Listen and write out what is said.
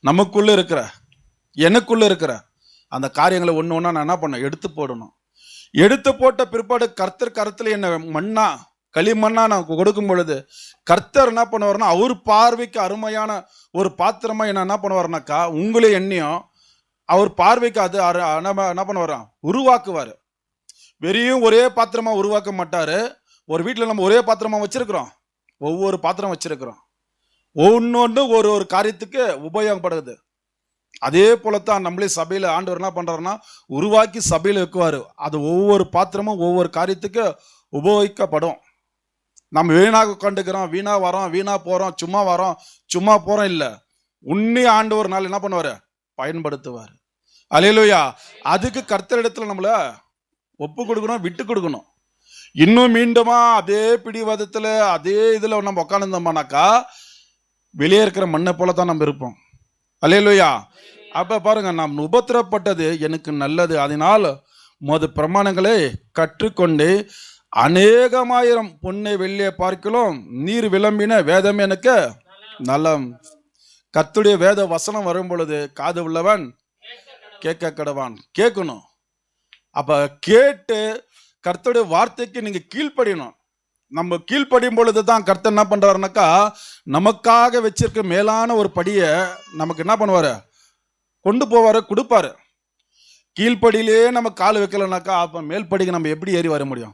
நமக்குள்ள இருக்கிற எனக்குள்ள இருக்கிற அந்த காரியங்களை ஒன்று ஒன்றா நான் என்ன பண்ண எடுத்து போடணும். எடுத்து போட்ட பிற்பாடு கர்த்தர் கருத்துல என்ன மண்ணா களிமண்ணா நான் கொடுக்கும் பொழுது கர்த்தர் என்ன பண்ணுவார்னா அவர் பார்வைக்கு அருமையான ஒரு பாத்திரமா என்ன பண்ணுவார்னாக்கா உங்களே எண்ணியும் அவர் பார்வைக்கு அது என்ன பண்ணுவாரா உருவாக்குவார். வெறியும் ஒரே பாத்திரமா உருவாக்க மாட்டாரு. ஒரு வீட்டில் நம்ம ஒரே பாத்திரமா வச்சிருக்கிறோம், ஒவ்வொரு பாத்திரம் வச்சிருக்கிறோம், ஒன்னொன்று ஒரு ஒரு காரியத்துக்கு உபயோகப்படுது. அதே போலத்தான் நம்மளே சபையில் ஆண்டவர் என்ன பண்றாருன்னா உருவாக்கி சபையில் வைக்குவாரு. அது ஒவ்வொரு பாத்திரமும் ஒவ்வொரு காரியத்துக்கு உபயோகிக்கப்படும். நம்ம வீணாக உட்காந்துக்கிறோம், வீணா வரோம், வீணா போறோம், சும்மா வரோம் சும்மா போறோம் இல்ல, உன்னி ஆண்டவர் நாள் என்ன பண்ணுவாரு பயன்படுத்துவார். அல்லேலூயா. அதுக்கு கர்த்தரிடத்துல நம்மள ஒப்பு கொடுக்கணும், விட்டு கொடுக்கணும். இன்னும் மீண்டுமா அதே பிடிவாதத்துல அதே இதுல நம்ம உட்காந்துருந்தோம்னாக்கா வெளியே இருக்கிற மண்ணை போலத்தான் நம்ம இருப்போம். அல்லேலூயா. அப்ப பாருங்க, நாம் உபத்திரப்பட்டது எனக்கு நல்லது, அதனால் மது பிரமாணங்களை கற்றுக்கொண்டு அநேகமாயிரம் பொன்னை வெள்ளியை பார்க்கலாம் நீர் விளம்பின வேதம் எனக்கு நலம். கர்த்தருடைய வேத வசனம் வரும் பொழுது காது உள்ளவன் கேட்க கடவான். கேட்கணும். அப்ப கேட்டு கர்த்தருடைய வார்த்தைக்கு நீங்க கீழ்ப்படியணும். நம்ம கீழ்ப்படியும் பொழுது தான் கர்த்தர் என்ன பண்றாருனாக்கா நமக்காக வச்சிருக்க மேலான ஒரு படியை நமக்கு என்ன பண்ணுவாரு கொண்டு போவாரு, கொடுப்பாரு. கீழ்ப்படியிலே நம்ம கால் வைக்கலனாக்கா அப்ப மேல் படிக்கு நம்ம எப்படி ஏறி வர முடியும்?